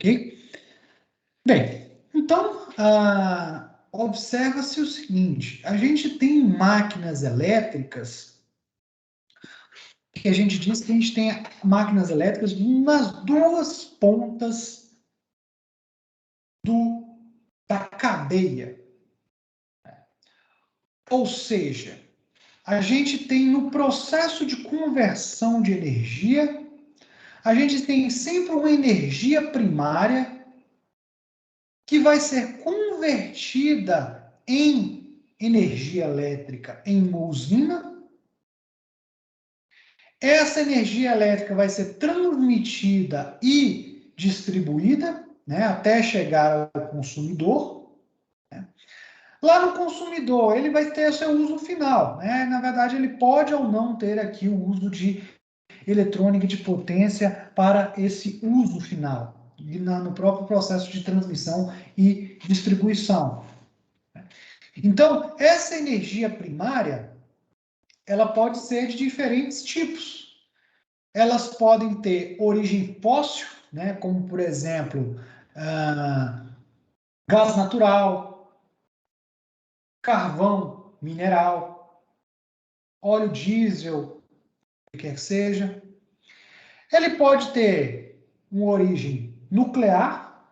ok? Bem, então, observa-se o seguinte, a gente tem máquinas elétricas, que a gente diz que a gente tem máquinas elétricas nas duas pontas da cadeia. Ou seja, a gente tem no processo de conversão de energia, a gente tem sempre uma energia primária que vai ser convertida em energia elétrica em uma usina. Essa energia elétrica vai ser transmitida e distribuída, né, até chegar ao consumidor. Né? Lá no consumidor, ele vai ter seu uso final. Né? Na verdade, ele pode ou não ter aqui o uso de eletrônica de potência para esse uso final, no próprio processo de transmissão e distribuição. Então, essa energia primária, ela pode ser de diferentes tipos. Elas podem ter origem fóssil, né, como, por exemplo, gás natural, carvão mineral, óleo diesel, o que quer que seja. Ele pode ter uma origem nuclear,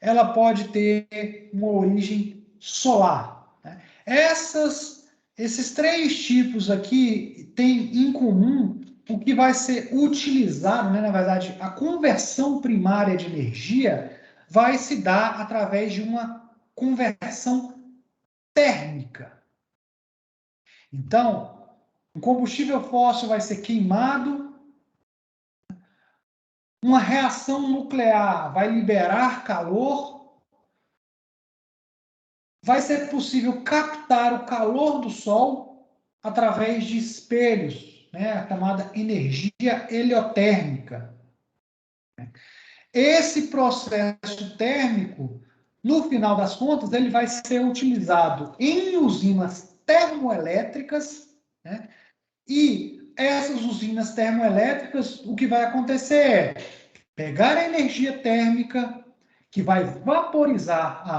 ela pode ter uma origem solar. Né? Esses três tipos aqui têm em comum o que vai ser utilizado, né? Na verdade, a conversão primária de energia vai se dar através de uma conversão térmica. Então, o combustível fóssil vai ser queimado, uma reação nuclear vai liberar calor, vai ser possível captar o calor do Sol através de espelhos, né, a chamada energia heliotérmica. Esse processo térmico, no final das contas, ele vai ser utilizado em usinas termoelétricas, né, e essas usinas termoelétricas, o que vai acontecer é pegar a energia térmica, que vai vaporizar a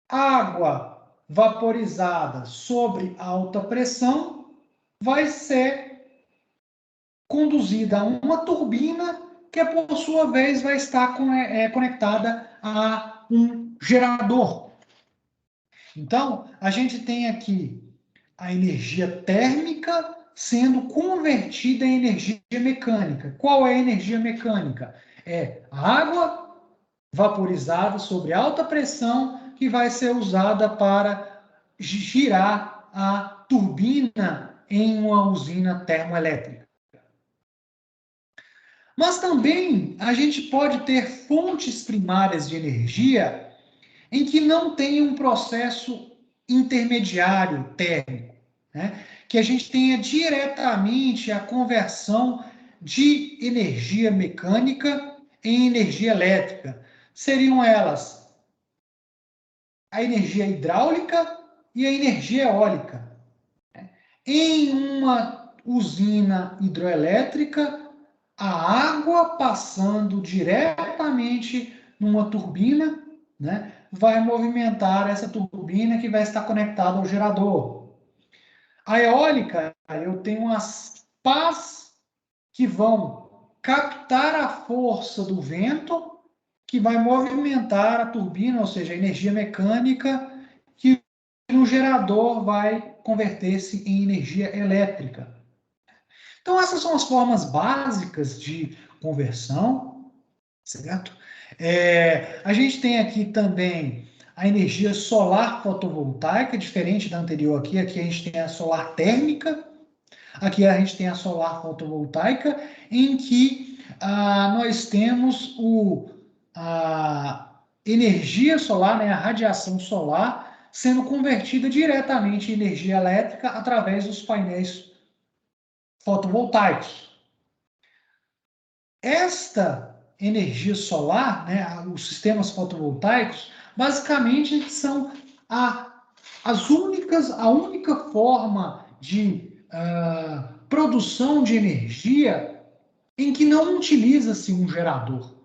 água vaporizada sobre alta pressão vai ser conduzida a uma turbina que, por sua vez, vai estar conectada a um gerador. Então, a gente tem aqui a energia térmica sendo convertida em energia mecânica. Qual é a energia mecânica? É a água vaporizada sobre alta pressão que vai ser usada para girar a turbina em uma usina termoelétrica. Mas também a gente pode ter fontes primárias de energia em que não tem um processo intermediário térmico, né? Que a gente tenha diretamente a conversão de energia mecânica em energia elétrica. Seriam elas a energia hidráulica e a energia eólica. Em uma usina hidroelétrica, a água passando diretamente numa turbina, né, vai movimentar essa turbina que vai estar conectada ao gerador. A eólica, eu tenho as pás que vão captar a força do vento, que vai movimentar a turbina, ou seja, a energia mecânica, que no gerador vai converter-se em energia elétrica. Então, essas são as formas básicas de conversão, certo? A gente tem aqui também a energia solar fotovoltaica, diferente da anterior aqui. Aqui a gente tem a solar térmica, aqui a gente tem a solar fotovoltaica, em que nós temos a energia solar, né, a radiação solar, sendo convertida diretamente em energia elétrica através dos painéis fotovoltaicos. Esta energia solar, né, os sistemas fotovoltaicos, basicamente são a única forma de produção de energia em que não utiliza-se um gerador.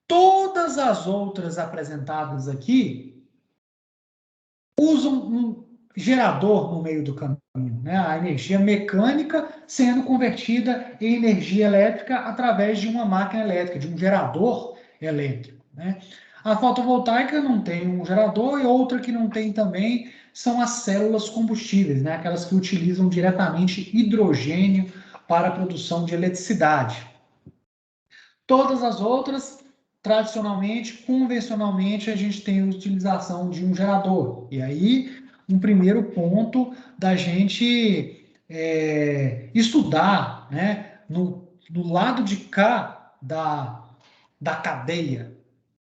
Todas as outras apresentadas aqui usam um gerador no meio do caminho, né? A energia mecânica sendo convertida em energia elétrica através de uma máquina elétrica, de um gerador elétrico, né? A fotovoltaica não tem um gerador, e outra que não tem também são as células combustíveis, né? Aquelas que utilizam diretamente hidrogênio para a produção de eletricidade. Todas as outras, tradicionalmente, convencionalmente, a gente tem a utilização de um gerador. E aí, um primeiro ponto da gente estudar, né, no lado de cá da cadeia.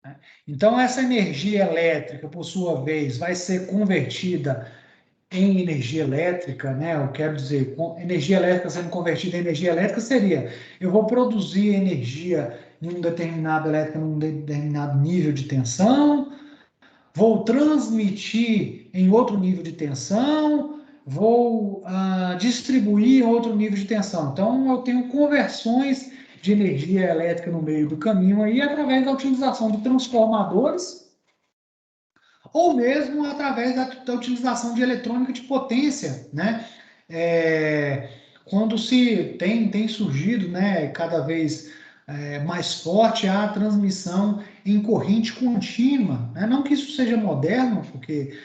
Né? Então, essa energia elétrica, por sua vez, vai ser convertida em energia elétrica, né? Eu quero dizer, energia elétrica sendo convertida em energia elétrica seria: eu vou produzir energia em um determinado elétrico, num determinado nível de tensão, vou transmitir em outro nível de tensão, vou distribuir em outro nível de tensão. Então, eu tenho conversões de energia elétrica no meio do caminho aí através da utilização de transformadores, ou mesmo através da utilização de eletrônica de potência, né? Quando se tem surgido, né, cada vez mais forte a transmissão em corrente contínua, né? Não que isso seja moderno, porque,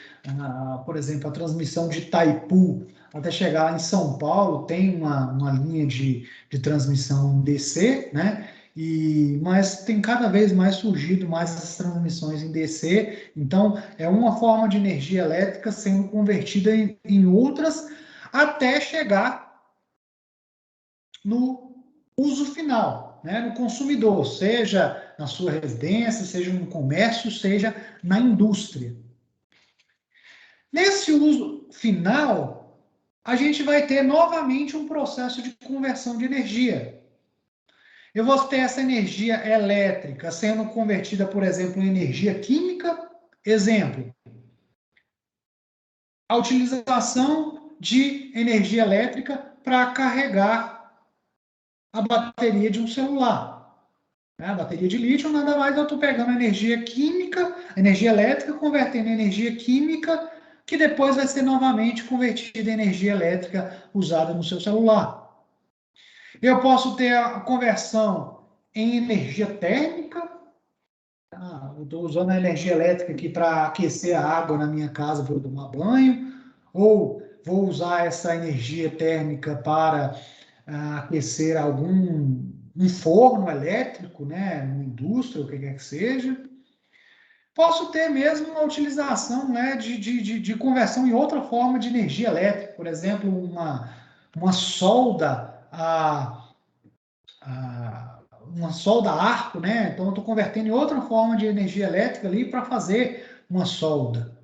por exemplo, a transmissão de Itaipu até chegar lá em São Paulo tem uma linha de transmissão DC, né? Mas tem cada vez mais surgido mais essas transmissões em DC. Então, é uma forma de energia elétrica sendo convertida em outras até chegar no uso final, né, no consumidor, seja na sua residência, seja no comércio, seja na indústria. Nesse uso final, a gente vai ter novamente um processo de conversão de energia. Eu vou ter essa energia elétrica sendo convertida, por exemplo, em energia química. Exemplo, a utilização de energia elétrica para carregar a bateria de um celular. A bateria de lítio, nada mais, eu estou pegando a energia química, energia elétrica, convertendo em energia química, que depois vai ser novamente convertida em energia elétrica usada no seu celular. Eu posso ter a conversão em energia térmica. Eu estou usando a energia elétrica aqui para aquecer a água na minha casa para eu tomar banho, ou vou usar essa energia térmica para aquecer um forno elétrico, né, uma indústria, o que quer que seja. Posso ter mesmo a utilização, né, de conversão em outra forma de energia elétrica, por exemplo, uma solda uma solda a arco, né? Então eu estou convertendo em outra forma de energia elétrica ali para fazer uma solda.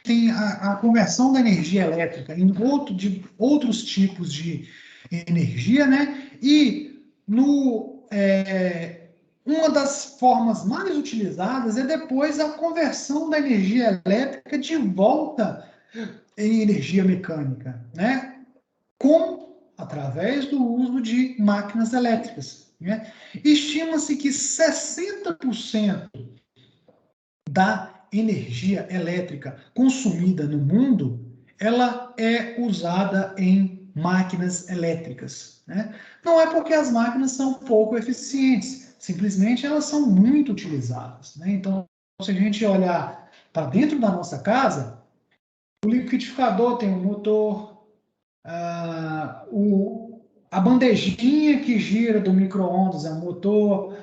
Tem a conversão da energia elétrica em outros tipos de energia, né? E uma das formas mais utilizadas é depois a conversão da energia elétrica de volta em energia mecânica, né? Através do uso de máquinas elétricas, né? Estima-se que 60% da energia elétrica consumida no mundo, ela é usada em máquinas elétricas, né? Não é porque as máquinas são pouco eficientes, simplesmente elas são muito utilizadas, né? Então, se a gente olhar para dentro da nossa casa, o liquidificador tem um motor, a bandejinha que gira do micro-ondas é um motor,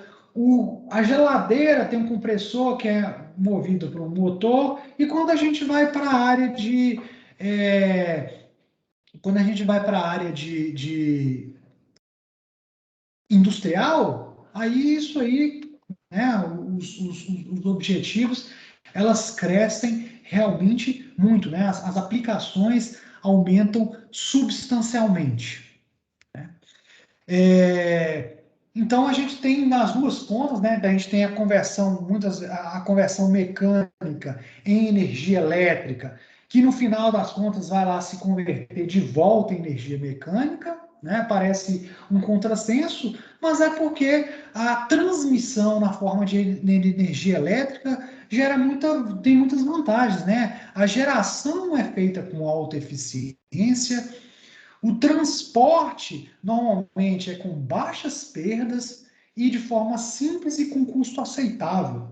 a geladeira tem um compressor que é movido por um motor, e quando a gente vai para a área de industrial, aí isso aí, né, os objetivos, elas crescem realmente muito, né? As aplicações aumentam substancialmente. Né? Então a gente tem nas duas pontas, né? A gente tem a conversão mecânica em energia elétrica, que no final das contas vai lá se converter de volta em energia mecânica, né? Parece um contrassenso, mas é porque a transmissão na forma de energia elétrica tem muitas vantagens, né? A geração é feita com alta eficiência, o transporte normalmente é com baixas perdas e de forma simples e com custo aceitável.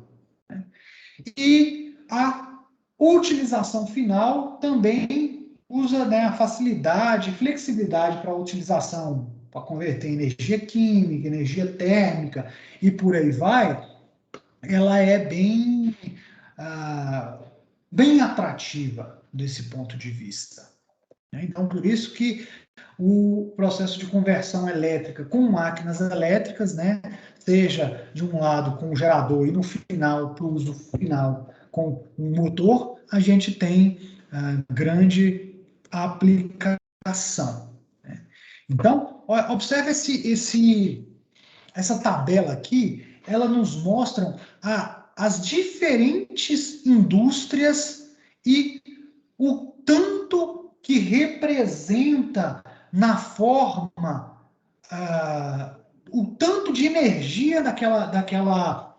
E a utilização final também usa, né, a facilidade, flexibilidade para a utilização, para converter energia química, energia térmica e por aí vai, ela é ah, bem atrativa desse ponto de vista. Então, por isso que o processo de conversão elétrica com máquinas elétricas, né, seja de um lado com o gerador e no final, para o uso final, com o motor, a gente tem grande aplicação. Né? Então, observe essa tabela aqui, ela nos mostra as diferentes indústrias e o tanto que representa na forma, o tanto de energia daquela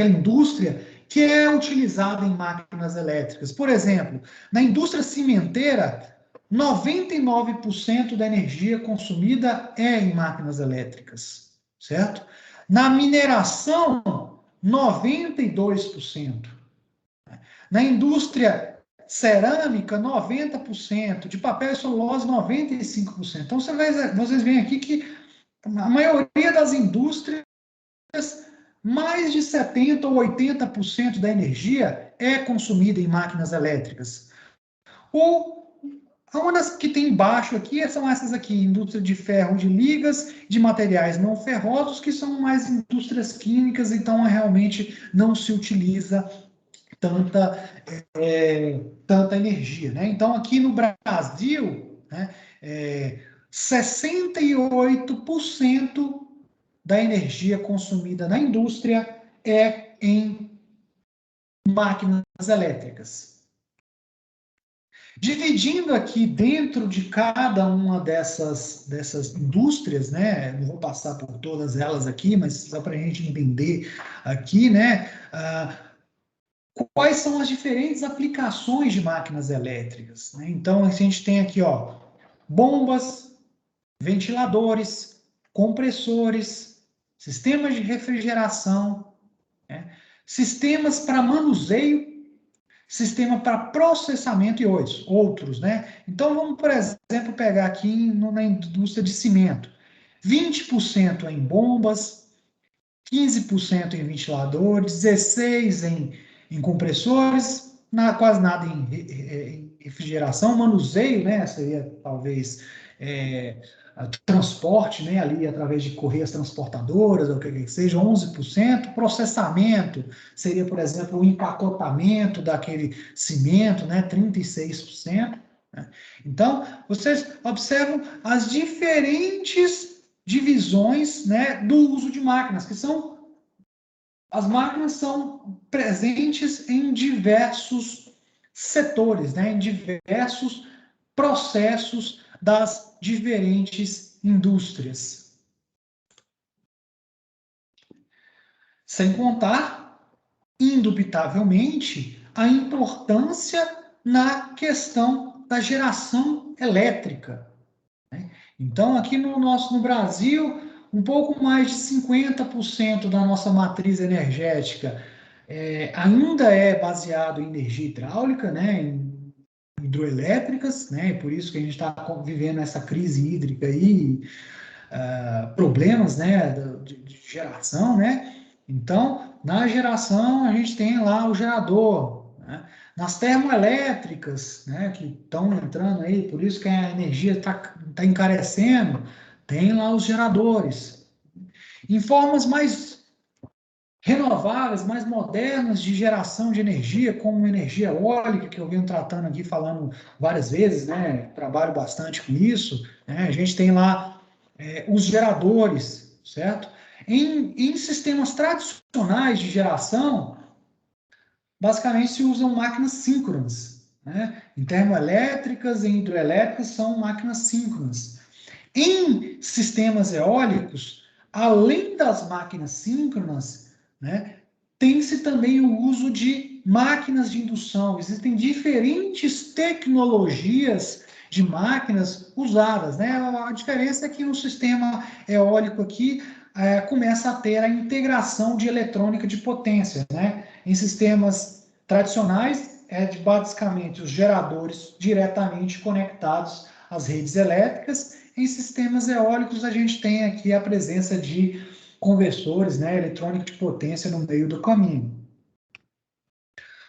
indústria que é utilizada em máquinas elétricas. Por exemplo, na indústria cimenteira, 99% da energia consumida é em máquinas elétricas, certo? Na mineração, 92%. Na indústria cerâmica, 90%, de papel e celulose, 95%. Então, vocês veem aqui que a maioria das indústrias, mais de 70% ou 80% da energia é consumida em máquinas elétricas. Uma das que tem embaixo aqui são essas aqui, indústria de ferro de ligas, de materiais não ferrosos, que são mais indústrias químicas, então realmente não se utiliza tanta, tanta energia. Né? Então, aqui no Brasil, né, 68% da energia consumida na indústria é em máquinas elétricas. Dividindo aqui dentro de cada uma dessas indústrias, né? Não vou passar por todas elas aqui, mas só para a gente entender aqui, né? Quais são as diferentes aplicações de máquinas elétricas? Né? Então, a gente tem aqui, ó, bombas, ventiladores, compressores, sistemas de refrigeração, né? Sistemas para manuseio, sistema para processamento e outros, né? Então, vamos, por exemplo, pegar aqui na indústria de cimento. 20% em bombas, 15% em ventiladores, 16% em compressores, quase nada em refrigeração, manuseio, né? Seria talvez transporte, né? Ali através de correias transportadoras, ou o que seja, 11%. Processamento seria, por exemplo, o empacotamento daquele cimento, né? 36%. Né? Então, vocês observam as diferentes divisões, né, do uso de máquinas, que são as máquinas são presentes em diversos setores, né, em diversos processos das diferentes indústrias. Sem contar, indubitavelmente, a importância na questão da geração elétrica. Né? Então, aqui no Brasil, um pouco mais de 50% da nossa matriz energética ainda é baseado em energia hidráulica, né, em hidroelétricas, né, por isso que a gente está vivendo essa crise hídrica aí, problemas, né, de geração, né. Então, na geração, a gente tem lá o gerador, né? Nas termoelétricas, né, que estão entrando aí, por isso que a energia está encarecendo, tem lá os geradores. Em formas mais renováveis, mais modernas de geração de energia, como energia eólica, que eu venho tratando aqui, falando várias vezes, né, trabalho bastante com isso, né, a gente tem lá os geradores, certo? Em sistemas tradicionais de geração, basicamente se usam máquinas síncronas, né? Em termoelétricas e hidroelétricas são máquinas síncronas. Em sistemas eólicos, além das máquinas síncronas, né, tem-se também o uso de máquinas de indução. Existem diferentes tecnologias de máquinas usadas, né? A diferença é que no sistema eólico aqui começa a ter a integração de eletrônica de potência, né? Em sistemas tradicionais, basicamente os geradores diretamente conectados às redes elétricas. Em sistemas eólicos, a gente tem aqui a presença de conversores, né, eletrônica de potência no meio do caminho.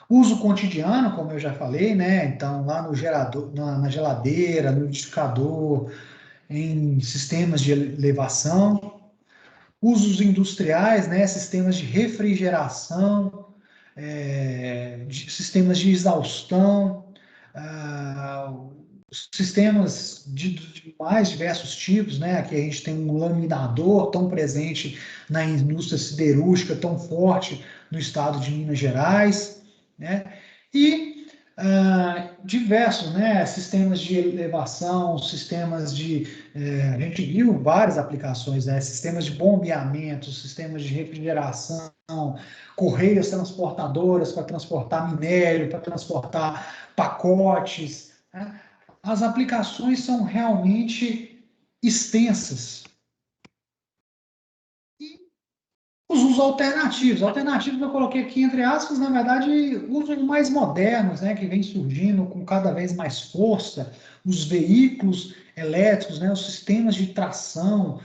Uso cotidiano, como eu já falei, né? Então, lá no gerador, na geladeira, no liquidificador, em sistemas de elevação. Usos industriais, né? Sistemas de refrigeração, sistemas de exaustão, sistemas de mais diversos tipos, né? Aqui a gente tem um laminador tão presente na indústria siderúrgica, tão forte no estado de Minas Gerais, né? E diversos, né? Sistemas de elevação, sistemas de... a gente viu várias aplicações, né? Sistemas de bombeamento, sistemas de refrigeração, correias transportadoras para transportar minério, para transportar pacotes, né? As aplicações são realmente extensas. E os usos alternativos. Alternativos eu coloquei aqui entre aspas, na verdade, usos mais modernos, né, que vem surgindo com cada vez mais força, os veículos elétricos, né, os sistemas de tração,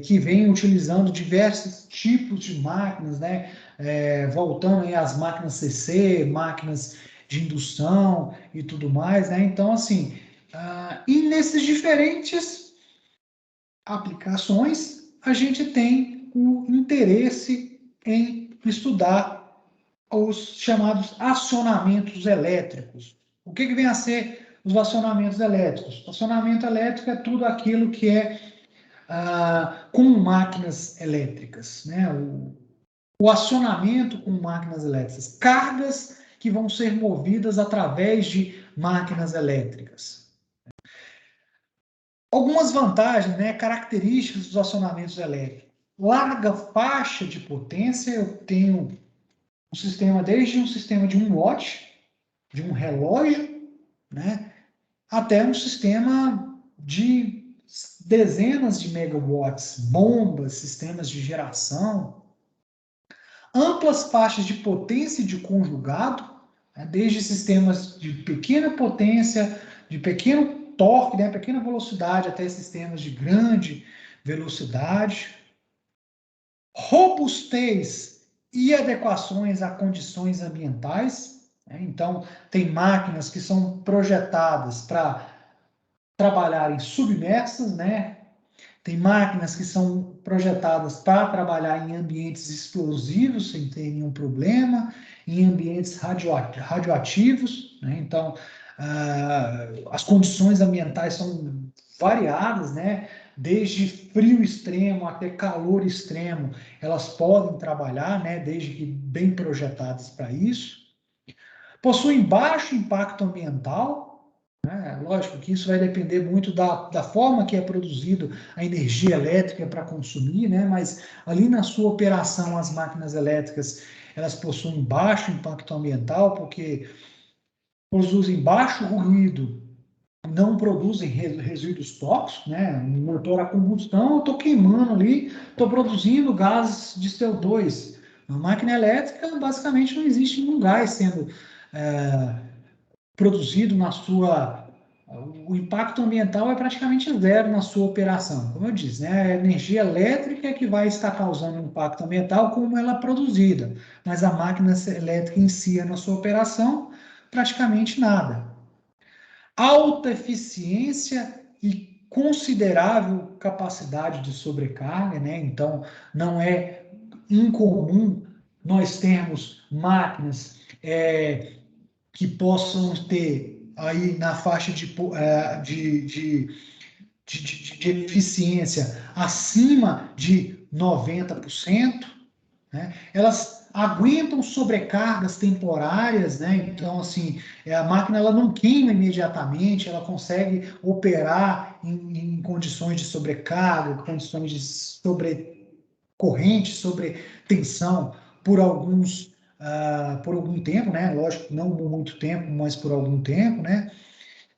que vêm utilizando diversos tipos de máquinas, né, voltando aí às máquinas CC, máquinas de indução e tudo mais, né? Então, assim, e nesses diferentes aplicações, a gente tem o interesse em estudar os chamados acionamentos elétricos. O que vem a ser os acionamentos elétricos? O acionamento elétrico é tudo aquilo que é com máquinas elétricas, né? O acionamento com máquinas elétricas, cargas que vão ser movidas através de máquinas elétricas. Algumas vantagens, né, características dos acionamentos elétricos. Larga faixa de potência, eu tenho um sistema, desde um sistema de 1 watt, de um relógio, né, até um sistema de dezenas de megawatts, bombas, sistemas de geração. Amplas faixas de potência e de conjugado, né, desde sistemas de pequena potência, de pequeno torque, né, pequena velocidade, até sistemas de grande velocidade. Robustez e adequações a condições ambientais, né? Então, tem máquinas que são projetadas para trabalharem submersas, né? Tem máquinas que são projetadas para trabalhar em ambientes explosivos, sem ter nenhum problema, em ambientes radioativos, né? Então, as condições ambientais são variadas, né? Desde frio extremo até calor extremo, elas podem trabalhar, né? Desde que bem projetadas para isso. Possuem baixo impacto ambiental. Lógico que isso vai depender muito da forma que é produzido a energia elétrica para consumir, né? Mas ali na sua operação, as máquinas elétricas, elas possuem baixo impacto ambiental, porque produzem baixo ruído, não produzem resíduos tóxicos, né? Um motor a combustão, eu estou queimando ali, estou produzindo gases de CO2. Na máquina elétrica, basicamente, não existe nenhum gás sendo produzido na sua... O impacto ambiental é praticamente zero na sua operação. Como eu disse, né? A energia elétrica é que vai estar causando impacto ambiental como ela é produzida, mas a máquina elétrica em si, na sua operação, praticamente nada. Alta eficiência e considerável capacidade de sobrecarga, né? Então, não é incomum nós termos máquinas que possam ter aí na faixa de eficiência acima de 90%, né? Elas aguentam sobrecargas temporárias, né? Então, assim, a máquina ela não queima imediatamente, ela consegue operar em condições de sobrecarga, condições de sobrecorrente, sobre tensão por algum tempo, né? Lógico, não por muito tempo, mas por algum tempo, né?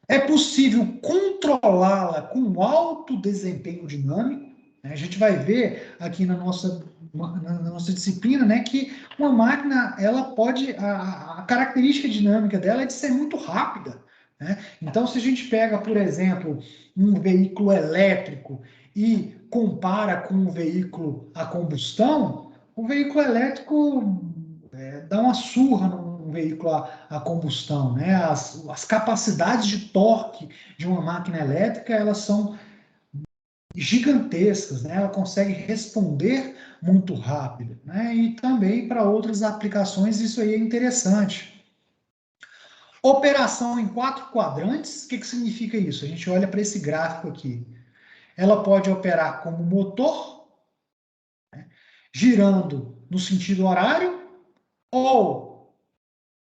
É possível controlá-la com alto desempenho dinâmico, né? A gente vai ver aqui na nossa disciplina, né, que uma máquina, ela pode, a característica dinâmica dela é de ser muito rápida, né? Então, se a gente pega, por exemplo, um veículo elétrico e compara com um veículo a combustão, o veículo elétrico dá uma surra num veículo a combustão, né? As capacidades de torque de uma máquina elétrica, elas são gigantescas, né? Ela consegue responder muito rápido, né? E também para outras aplicações isso aí é interessante. Operação em 4 quadrantes, o que significa isso? A gente olha para esse gráfico aqui. Ela pode operar como motor, né, girando no sentido horário, ou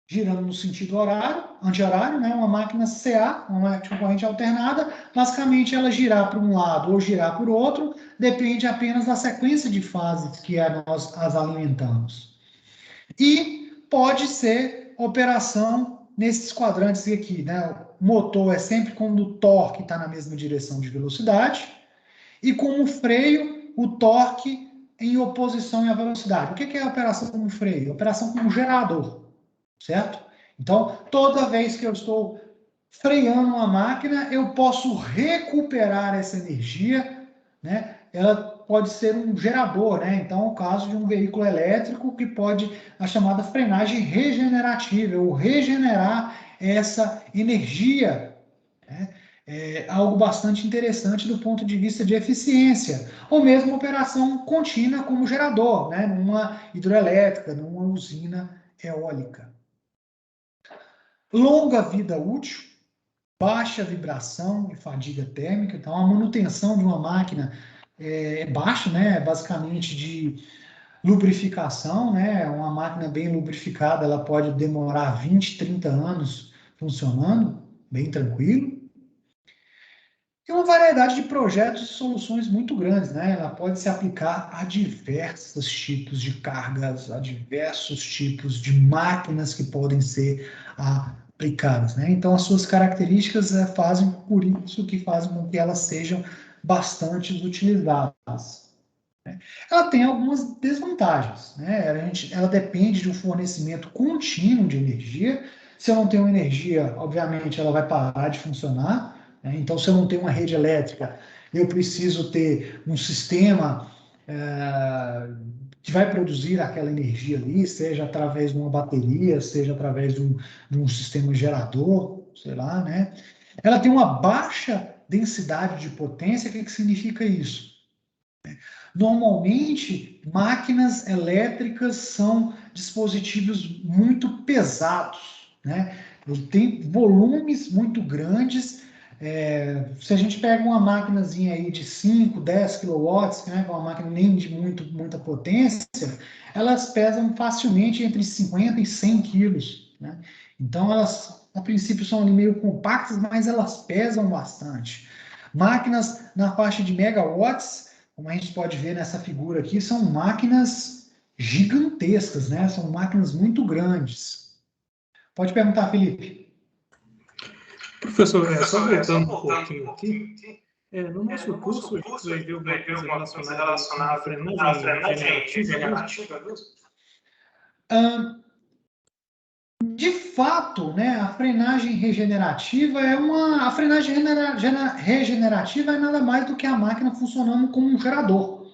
girando no sentido horário, anti-horário, né? Uma máquina CA, uma máquina de corrente alternada, basicamente ela girar para um lado ou girar para o outro, depende apenas da sequência de fases que nós as alimentamos. E pode ser operação nesses quadrantes aqui, né? O motor é sempre quando o torque está na mesma direção de velocidade, e como freio, o torque em oposição à velocidade. O que é a operação como freio? Operação como gerador, certo? Então, toda vez que eu estou freando uma máquina, eu posso recuperar essa energia, né? Ela pode ser um gerador, né? Então, é o caso de um veículo elétrico que pode a chamada frenagem regenerativa, ou regenerar essa energia, né? É algo bastante interessante do ponto de vista de eficiência, ou mesmo operação contínua como gerador, né? Numa hidroelétrica, numa usina eólica. Longa vida útil, baixa vibração e fadiga térmica. Então, a manutenção de uma máquina é baixa, né? Basicamente de lubrificação, né? Uma máquina bem lubrificada, ela pode demorar 20, 30 anos funcionando, bem tranquilo. E uma variedade de projetos e soluções muito grandes, né? Ela pode se aplicar a diversos tipos de cargas, a diversos tipos de máquinas que podem ser aplicadas, né? Então, as suas características fazem por isso que fazem com que elas sejam bastante utilizadas. Ela tem algumas desvantagens, né? Ela depende de um fornecimento contínuo de energia. Se eu não tenho energia, obviamente, ela vai parar de funcionar, né? Então, se eu não tenho uma rede elétrica, eu preciso ter um sistema que vai produzir aquela energia ali, seja através de uma bateria, seja através de um sistema gerador, sei lá, né? Ela tem uma baixa densidade de potência. O que significa isso? Normalmente, máquinas elétricas são dispositivos muito pesados, né? Tem volumes muito grandes. Se a gente pega uma maquinazinha aí de 5, 10 kW, né, uma máquina nem de muita potência, elas pesam facilmente entre 50 e 100 quilos, né? Então, elas, a princípio, são ali meio compactas, mas elas pesam bastante. Máquinas na faixa de megawatts, como a gente pode ver nessa figura aqui, são máquinas gigantescas, né? São máquinas muito grandes. Pode perguntar, Felipe. Professor, só voltando um pouquinho aqui, no nosso curso a gente vai ver alguma coisa relacionada à frenagem regenerativa mesmo? De fato, né, a frenagem regenerativa a frenagem regenerativa é nada mais do que a máquina funcionando como um gerador,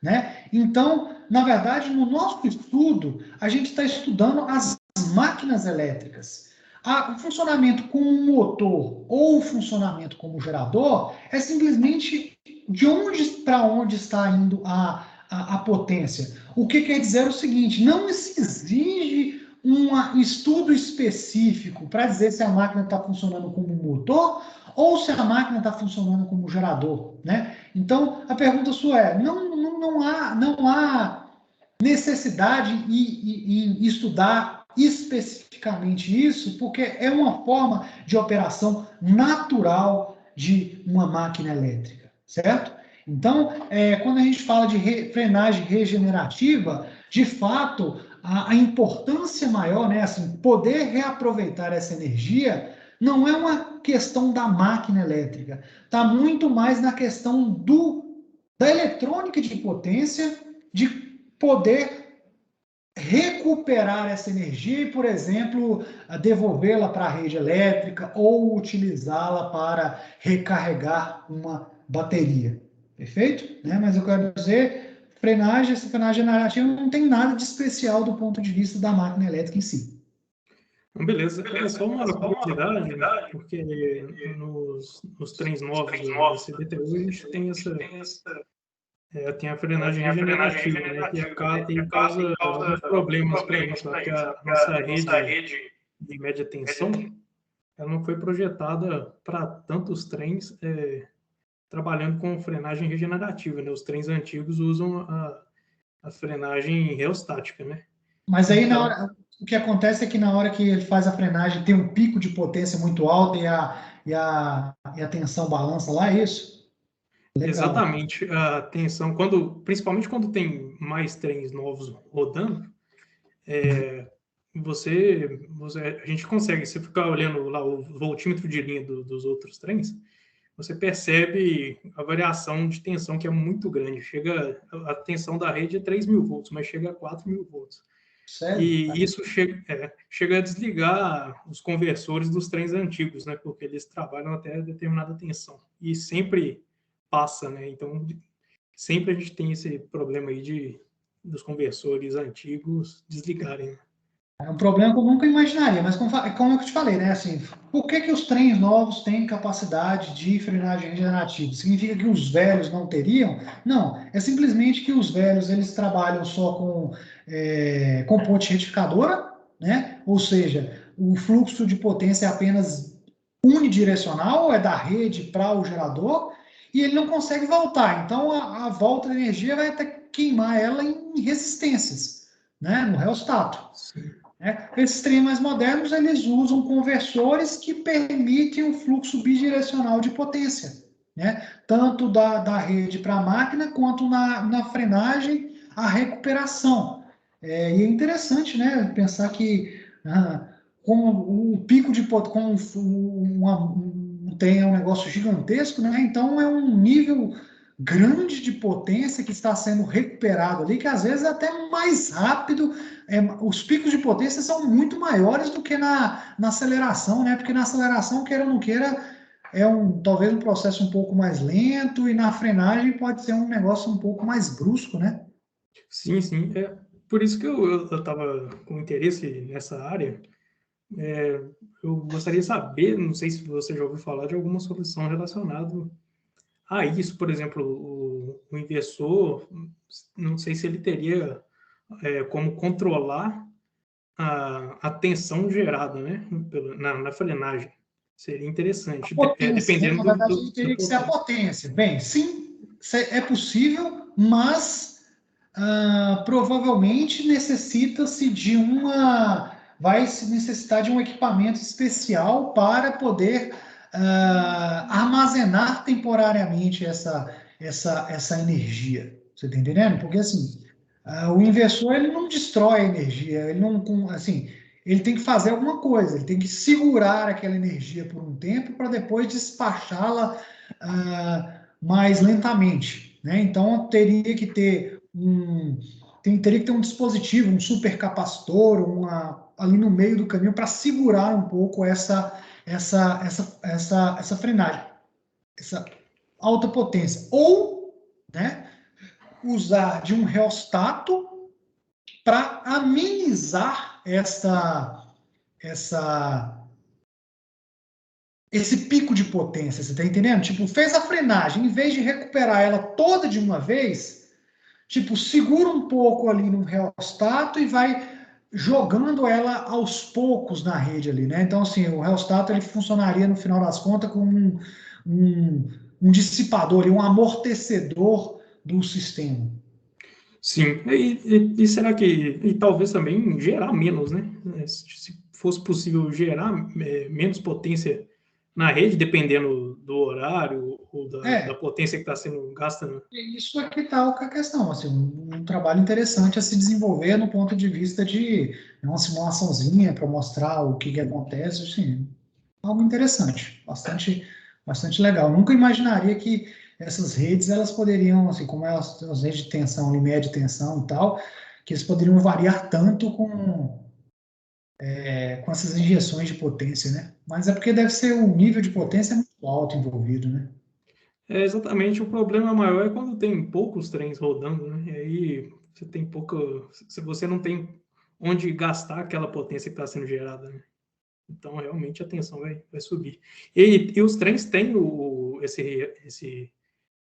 né? Então, na verdade, no nosso estudo, a gente está estudando as máquinas elétricas. O funcionamento como um motor ou o funcionamento como gerador é simplesmente de onde para onde está indo a potência. O que quer dizer o seguinte: não se exige um estudo específico para dizer se a máquina está funcionando como um motor ou se a máquina está funcionando como gerador, né? Então, a pergunta sua é: não há necessidade em estudar especificamente isso, porque é uma forma de operação natural de uma máquina elétrica, certo? Então, quando a gente fala de frenagem regenerativa, de fato, a importância maior, né, assim, poder reaproveitar essa energia, não é uma questão da máquina elétrica, está muito mais na questão da eletrônica de potência, de poder recuperar essa energia e, por exemplo, devolvê-la para a rede elétrica ou utilizá-la para recarregar uma bateria. Perfeito? Né? Mas eu quero dizer, essa frenagem generativa não tem nada de especial do ponto de vista da máquina elétrica em si. Beleza. É só uma curiosidade, porque nos trens novos da CBTU a gente tem tem a frenagem regenerativa, né, que causa alguns problemas para a gente lá, porque a nossa rede de média tensão ela não foi projetada para tantos trens trabalhando com frenagem regenerativa, né? Os trens antigos usam a frenagem reostática, né? Mas aí, o que acontece é que na hora que ele faz a frenagem, tem um pico de potência muito alto e a tensão balança lá, é isso? Legal. Exatamente. A tensão, principalmente quando tem mais trens novos rodando, a gente consegue, se ficar olhando lá o voltímetro de linha dos outros trens, você percebe a variação de tensão que é muito grande. A tensão da rede é 3.000 volts, mas chega a 4.000 volts. Sério? E isso chega a desligar os conversores dos trens antigos, né? Porque eles trabalham até determinada tensão. E sempre passa, né? Então, sempre a gente tem esse problema aí dos conversores antigos desligarem. É um problema que eu nunca imaginaria, mas como eu te falei, né? Assim, por que os trens novos têm capacidade de frenagem regenerativa? Significa que os velhos não teriam? Não, é simplesmente que os velhos eles trabalham só com ponte retificadora, né? Ou seja, o fluxo de potência é apenas unidirecional, é da rede para o gerador, e ele não consegue voltar. Então, a volta da energia vai até queimar ela em resistências, né? No reostato. Sim. Esses trens mais modernos, eles usam conversores que permitem o fluxo bidirecional de potência, né? Tanto da rede para a máquina, quanto na frenagem, a recuperação. E é interessante, né, pensar que com o pico de potência, um trem é um negócio gigantesco, né? Então é um nível grande de potência que está sendo recuperado ali, que às vezes é até mais rápido. Os picos de potência são muito maiores do que na aceleração, né? Porque na aceleração, queira ou não queira, talvez um processo um pouco mais lento, e na frenagem pode ser um negócio um pouco mais brusco, né? Sim, sim. Por isso que eu estava com interesse nessa área. Eu gostaria de saber, não sei se você já ouviu falar de alguma solução relacionada a isso, por exemplo, o inversor, não sei se ele teria como controlar a tensão gerada, né, na frenagem. Seria interessante, dependendo na verdade, teria que ser a potência. Bem, sim, é possível, mas provavelmente necessita-se vai se necessitar de um equipamento especial para poder armazenar temporariamente essa energia. Você está entendendo? Porque assim, o inversor ele não destrói a energia, ele não, assim, ele tem que fazer alguma coisa, ele tem que segurar aquela energia por um tempo para depois despachá-la mais lentamente, né? Então teria que ter um dispositivo, um supercapacitor, ali no meio do caminho para segurar um pouco essa frenagem, essa alta potência. Ou, né, usar de um reostato para amenizar esse pico de potência, você está entendendo? Tipo, fez a frenagem, em vez de recuperar ela toda de uma vez, tipo, segura um pouco ali no reostato e vai jogando ela aos poucos na rede ali, né? Então, assim, o reostato ele funcionaria, no final das contas, como um dissipador, um amortecedor do sistema. Sim, e será que, e talvez também gerar menos, né? Se fosse possível gerar menos potência na rede, dependendo do horário ou da É, potência que está sendo gasta, né? isso é que está a questão, assim, um trabalho interessante a se desenvolver no ponto de vista de uma simulaçãozinha para mostrar o que acontece, assim, algo interessante, bastante legal. Nunca imaginaria que essas redes, elas poderiam, assim, como elas, as redes de tensão, de média tensão e tal, que eles poderiam variar tanto com essas injeções de potência, né? Mas é porque deve ser o nível de potência muito alto envolvido, né? É exatamente, o problema maior é quando tem poucos trens rodando, né? E aí você tem pouca, se você não tem onde gastar aquela potência que está sendo gerada, né? Então realmente a tensão vai subir. E os trens têm esse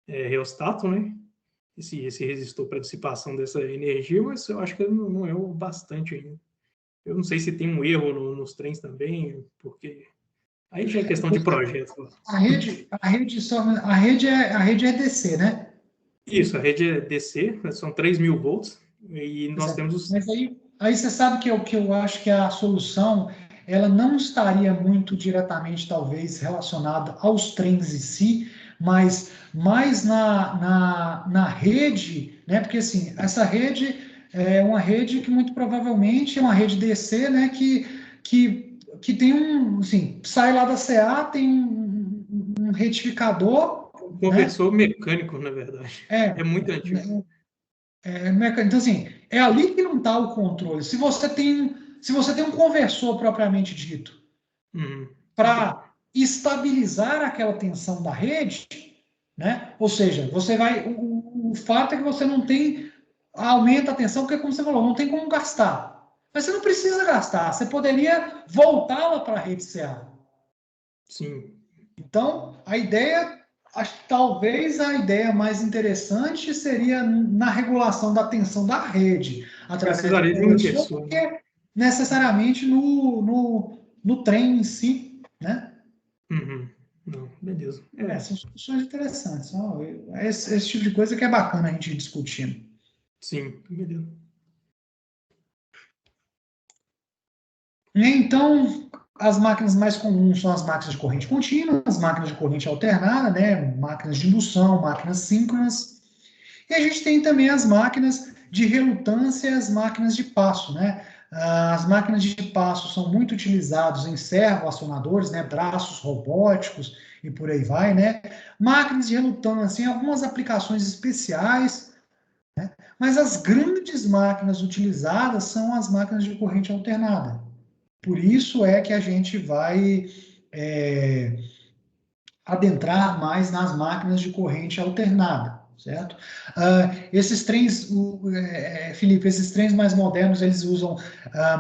reostato, né? Esse resistor para dissipação dessa energia, mas eu acho que não é o bastante ainda. Eu não sei se tem um erro nos trens também, porque aí já é questão de projeto. A rede é DC, né? Isso, a rede é DC, são 3.000 volts, e Pois nós é. temos os. Mas aí você sabe que eu acho que a solução ela não estaria muito diretamente, talvez, relacionada aos trens em si, mas mais na rede, né? Porque assim, essa rede é uma rede que muito provavelmente é uma rede DC, né? Que tem assim, sai lá da CA, tem um retificador, Um né? conversor mecânico, na verdade. É, É muito antigo. então, assim, é ali que não está o controle. Se você tem um conversor propriamente dito Entendi. para estabilizar aquela tensão da rede, né? Ou seja, você vai. O fato é que você não tem. Aumenta a tensão, porque, como você falou, não tem como gastar. Mas você não precisa gastar. Você poderia voltá-la para a rede CA. Sim. Então, a ideia, acho que talvez a ideia mais interessante seria na regulação da tensão da rede, através do Precisaria de um conversor, inversor, né? porque necessariamente no trem em si, né? Não, beleza. São soluções interessantes. Esse tipo de coisa que é bacana a gente ir discutindo. Sim, beleza. Então, as máquinas mais comuns são as máquinas de corrente contínua, as máquinas de corrente alternada, né? Máquinas de indução, máquinas síncronas. E a gente tem também as máquinas de relutância e as máquinas de passo, né? As máquinas de passo são muito utilizadas em servoacionadores, né? Braços robóticos e por aí vai, né? Máquinas de relutância em algumas aplicações especiais, mas as grandes máquinas utilizadas são as máquinas de corrente alternada. Por isso é que a gente vai é, adentrar mais nas máquinas de corrente alternada, certo? Esses trens, Felipe, esses trens mais modernos, eles usam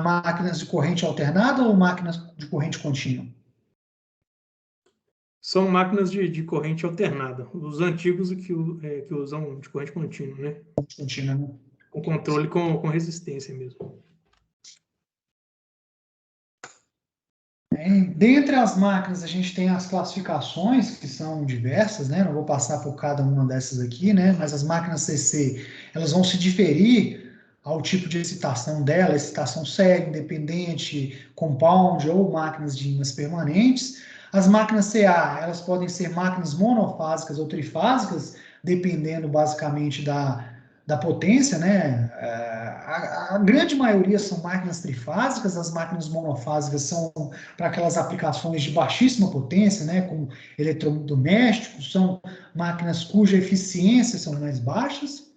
máquinas de corrente alternada ou máquinas de corrente contínua? São máquinas de corrente alternada. Os antigos que usam de corrente contínua, né? Contínua, né? Com controle com resistência mesmo. Dentre as máquinas, a gente tem as classificações, que são diversas, né? Não vou passar por cada uma dessas aqui, né? Mas as máquinas CC, elas vão se diferir ao tipo de excitação dela, excitação séria, independente, compound ou máquinas de ímãs permanentes. As máquinas CA, elas podem ser máquinas monofásicas ou trifásicas, dependendo basicamente da potência, né? A grande maioria são máquinas trifásicas, as máquinas monofásicas são para aquelas aplicações de baixíssima potência, né, com eletrodomésticos, são máquinas cuja eficiência são mais baixas.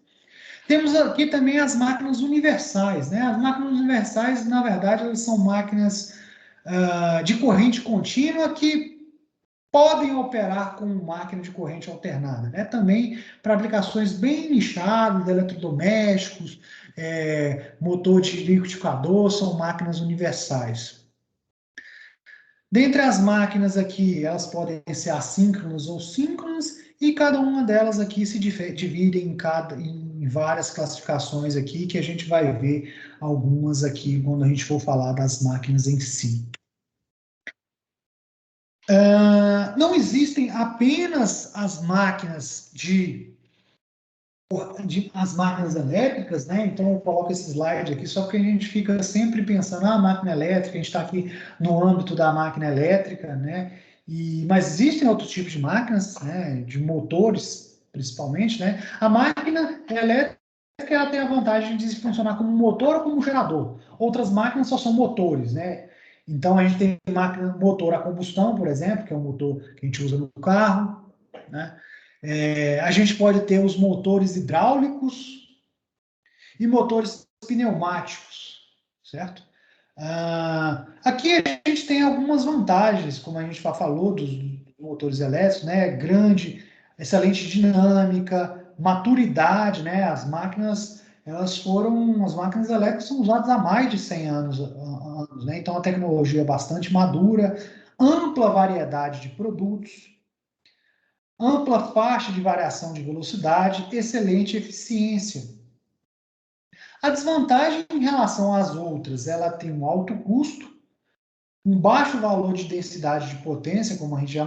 Temos aqui também as máquinas universais, né? As máquinas universais, na verdade, elas são máquinas de corrente contínua que podem operar com máquina de corrente alternada, né? Também para aplicações bem nichadas, eletrodomésticos, motor de liquidificador, são máquinas universais. Dentre as máquinas aqui, elas podem ser assíncronas ou síncronas, e cada uma delas aqui se divide em várias classificações aqui, que a gente vai ver algumas aqui quando a gente for falar das máquinas em si. Não existem apenas as máquinas de as máquinas elétricas, né? Então eu coloco esse slide aqui só porque a gente fica sempre pensando, máquina elétrica, a gente está aqui no âmbito da máquina elétrica, né? Mas existem outros tipos de máquinas, né? De motores, principalmente, né? A máquina elétrica ela tem a vantagem de funcionar como motor ou como gerador. Outras máquinas só são motores, né? Então a gente tem máquina motor a combustão, por exemplo, que é um motor que a gente usa no carro, né? A gente pode ter os motores hidráulicos e motores pneumáticos, certo? Aqui a gente tem algumas vantagens, como a gente já falou dos motores elétricos, né? Grande, excelente dinâmica, maturidade, né? As máquinas elétricas são usadas há mais de 100 anos, né? Então a tecnologia é bastante madura, ampla variedade de produtos, ampla faixa de variação de velocidade, excelente eficiência. A desvantagem em relação às outras, ela tem um alto custo, um baixo valor de densidade de potência, como a gente já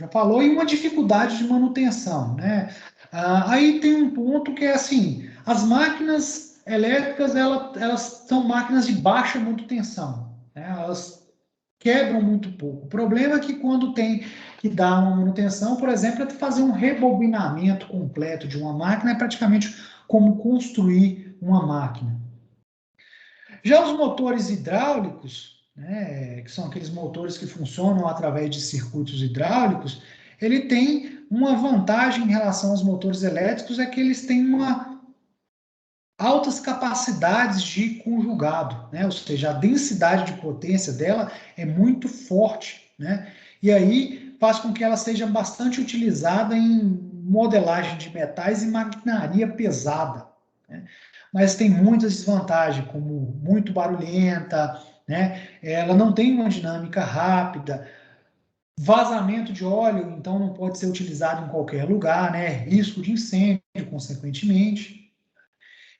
falou, e uma dificuldade de manutenção, né? Aí tem um ponto que é assim, as máquinas elétricas, elas são máquinas de baixa manutenção, né? Elas quebram muito pouco. O problema é que quando tem que dar uma manutenção, por exemplo, é fazer um rebobinamento completo de uma máquina, é praticamente como construir uma máquina. Já os motores hidráulicos, né, que são aqueles motores que funcionam através de circuitos hidráulicos, ele tem uma vantagem em relação aos motores elétricos, é que eles têm altas capacidades de conjugado, né? Ou seja, a densidade de potência dela é muito forte, né? E aí faz com que ela seja bastante utilizada em modelagem de metais e maquinaria pesada, né? Mas tem muitas desvantagens, como muito barulhenta, né? Ela não tem uma dinâmica rápida, vazamento de óleo, então não pode ser utilizado em qualquer lugar, né? Risco de incêndio, consequentemente.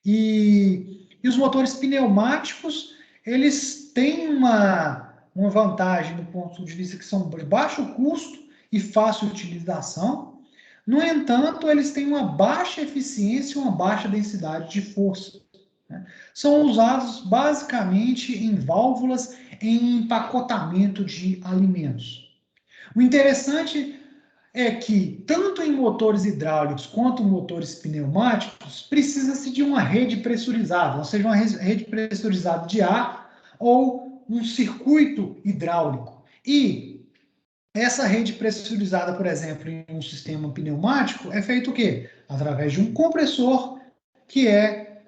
E os motores pneumáticos, eles têm uma vantagem do ponto de vista que são de baixo custo e fácil utilização. No entanto, eles têm uma baixa eficiência e uma baixa densidade de força, né? São usados basicamente em válvulas em empacotamento de alimentos. O interessante é que, tanto em motores hidráulicos quanto motores pneumáticos, precisa-se de uma rede pressurizada, ou seja, uma rede pressurizada de ar ou um circuito hidráulico. E essa rede pressurizada, por exemplo, em um sistema pneumático, é feito o quê? Através de um compressor que é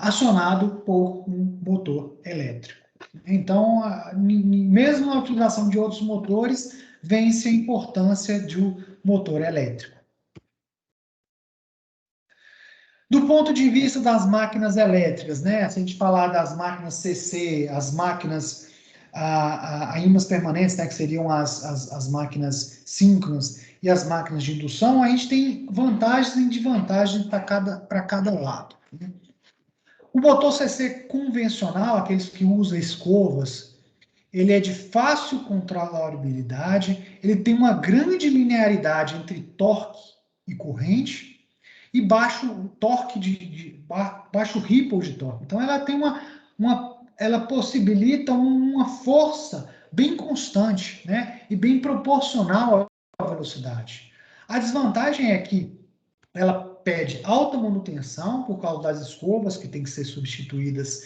acionado por um motor elétrico. Então, mesmo na utilização de outros motores, vence a importância do motor elétrico. Do ponto de vista das máquinas elétricas, né? Se a gente falar das máquinas CC, as máquinas a ímãs permanentes, né? Que seriam as máquinas síncronas e as máquinas de indução, a gente tem vantagens e desvantagens para cada lado, né? O motor CC convencional, aqueles que usam escovas, ele é de fácil controlabilidade, ele tem uma grande linearidade entre torque e corrente e baixo torque baixo ripple de torque. Então ela tem ela possibilita uma força bem constante, né, e bem proporcional à velocidade. A desvantagem é que ela pede alta manutenção por causa das escovas que tem que ser substituídas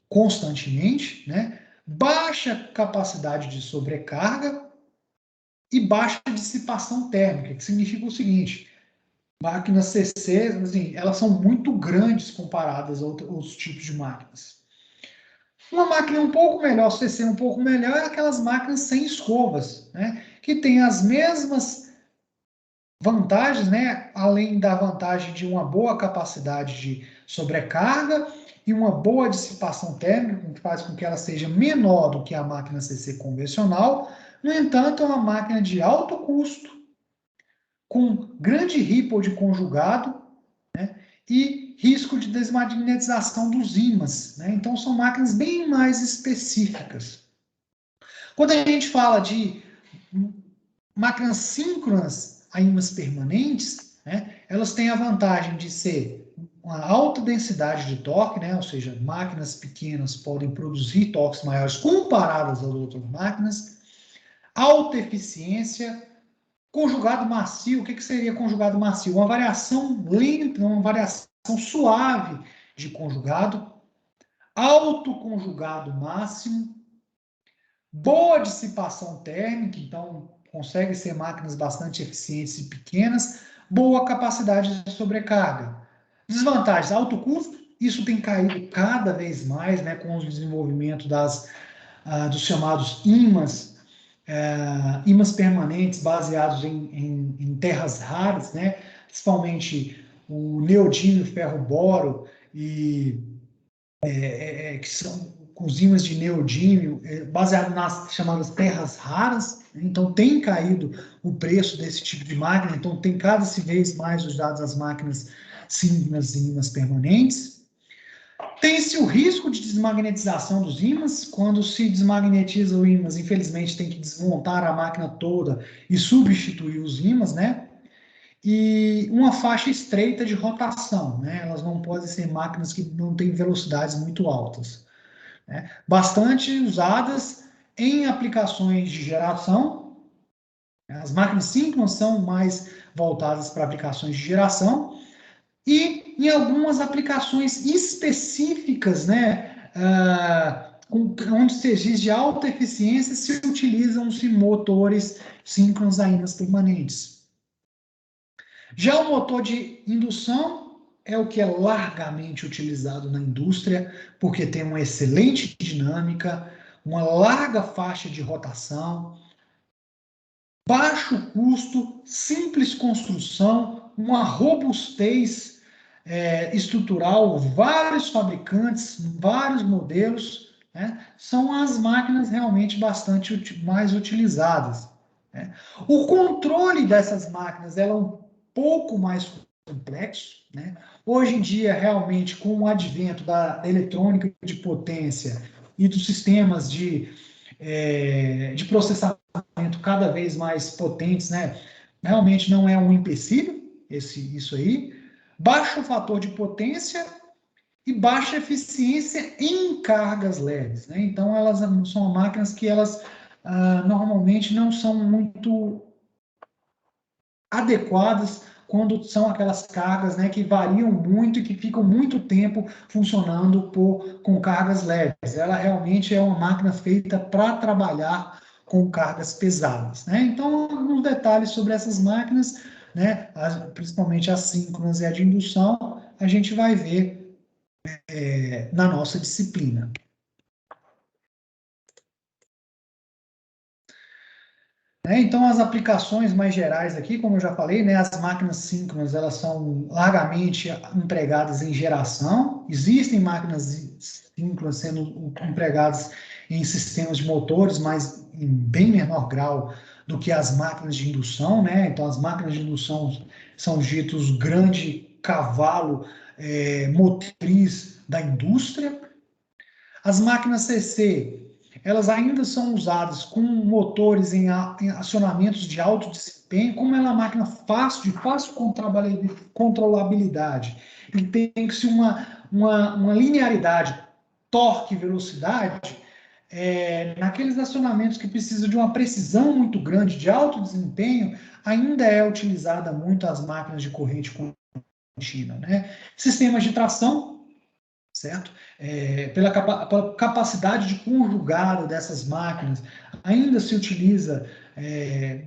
constantemente, né? Baixa capacidade de sobrecarga e baixa dissipação térmica, que significa o seguinte: máquinas CC, assim, elas são muito grandes comparadas a outros tipos de máquinas. Uma máquina um pouco melhor, CC um pouco melhor, é aquelas máquinas sem escovas, né? Que tem as mesmas vantagens, né? Além da vantagem de uma boa capacidade de sobrecarga e uma boa dissipação térmica, que faz com que ela seja menor do que a máquina CC convencional. No entanto, é uma máquina de alto custo, com grande ripple de conjugado, né? E risco de desmagnetização dos ímãs, né? Então, são máquinas bem mais específicas. Quando a gente fala de máquinas síncronas a ímãs permanentes, né? elas têm a vantagem de ser uma alta densidade de torque, né? Ou seja, máquinas pequenas podem produzir torques maiores comparadas às outras máquinas, alta eficiência, conjugado macio. O que seria conjugado macio? Uma variação lenta, uma variação suave de conjugado, alto conjugado máximo, boa dissipação térmica, então consegue ser máquinas bastante eficientes e pequenas, boa capacidade de sobrecarga. Desvantagens, alto custo, isso tem caído cada vez mais, né, com o desenvolvimento dos chamados ímãs, ímãs permanentes baseados em terras raras, né, principalmente o neodímio, ferro-boro, que são os ímãs de neodímio, baseado nas chamadas terras raras. Então tem caído o preço desse tipo de máquina, então tem cada vez mais usadas as máquinas síncronas e ímãs permanentes. Tem-se o risco de desmagnetização dos ímãs. Quando se desmagnetiza o ímãs, infelizmente tem que desmontar a máquina toda e substituir os ímãs, né? E uma faixa estreita de rotação, né? Elas não podem ser máquinas que não têm velocidades muito altas, né? Bastante usadas em aplicações de geração. As máquinas síncronas são mais voltadas para aplicações de geração, e em algumas aplicações específicas, né, onde se exige alta eficiência, se utilizam-se motores síncronos a ímãs permanentes. Já o motor de indução é o que é largamente utilizado na indústria, porque tem uma excelente dinâmica, uma larga faixa de rotação, baixo custo, simples construção, uma robustez estrutural, vários fabricantes, vários modelos, né? São as máquinas realmente bastante mais utilizadas, né? O controle dessas máquinas é um pouco mais complexo, né? Hoje em dia, realmente, com o advento da eletrônica de potência e dos sistemas de processamento cada vez mais potentes, né? Realmente não é um empecilho isso aí. Baixo fator de potência e baixa eficiência em cargas leves, né? Então elas são máquinas que elas normalmente não são muito adequadas quando são aquelas cargas, né, que variam muito e que ficam muito tempo funcionando com cargas leves. Ela realmente é uma máquina feita para trabalhar com cargas pesadas, né? Então, alguns detalhes sobre essas máquinas, né, principalmente as síncronas e a de indução, a gente vai ver na nossa disciplina. Então, as aplicações mais gerais aqui, como eu já falei, né, as máquinas síncronas, elas são largamente empregadas em geração. Existem máquinas síncronas sendo empregadas em sistemas de motores, mas em bem menor grau do que as máquinas de indução, né? Então, as máquinas de indução são ditos grande cavalo motriz da indústria. As máquinas CC, elas ainda são usadas com motores em acionamentos de alto desempenho. Como ela é uma máquina de fácil controlabilidade, e tem que ser uma linearidade, torque e velocidade, naqueles acionamentos que precisam de uma precisão muito grande, de alto desempenho, ainda é utilizada muito as máquinas de corrente contínua, né? Sistemas de tração, certo? Pela capacidade de conjugado dessas máquinas, ainda se utiliza,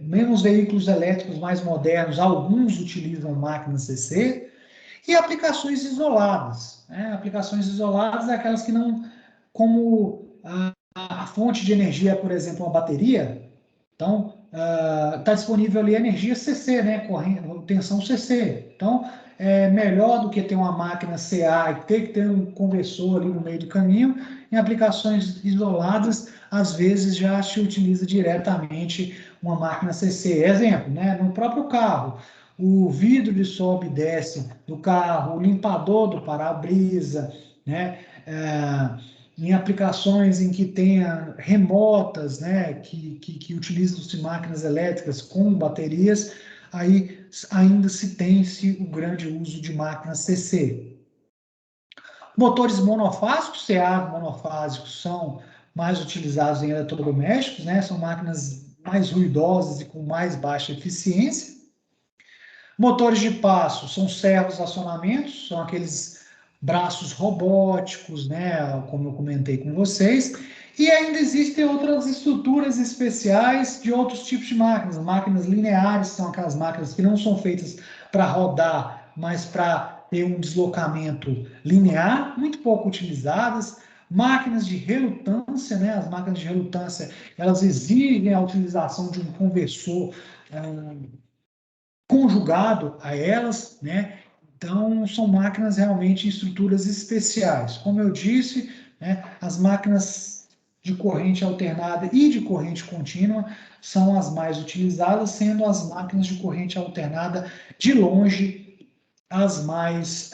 mesmo os veículos elétricos mais modernos, alguns utilizam máquinas CC, e aplicações isoladas. Né? Aplicações isoladas é aquelas que não, como a fonte de energia, por exemplo, uma bateria, então está disponível ali a energia CC, né? Tensão CC. Então, é melhor do que ter uma máquina CA e ter que ter um conversor ali no meio do caminho. Em aplicações isoladas, às vezes já se utiliza diretamente uma máquina CC. Exemplo, né? No próprio carro, o vidro de sobe e desce do carro, o limpador do para-brisa, né? Em aplicações em que tenha remotas, né? Que utilizam-se máquinas elétricas com baterias, aí ainda se tem-se o grande uso de máquinas CC. Motores monofásicos, CA monofásicos, são mais utilizados em eletrodomésticos, né? São máquinas mais ruidosas e com mais baixa eficiência. Motores de passo são servos acionamentos, são aqueles braços robóticos, né? Como eu comentei com vocês. E ainda existem outras estruturas especiais de outros tipos de máquinas. Máquinas lineares são aquelas máquinas que não são feitas para rodar, mas para ter um deslocamento linear, muito pouco utilizadas. Máquinas de relutância, né? As máquinas de relutância, elas exigem a utilização de um conversor conjugado a elas, né? Então, são máquinas realmente em estruturas especiais. Como eu disse, né, as máquinas de corrente alternada e de corrente contínua são as mais utilizadas, sendo as máquinas de corrente alternada, de longe, as mais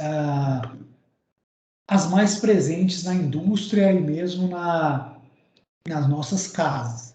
presentes na indústria e mesmo nas nossas casas.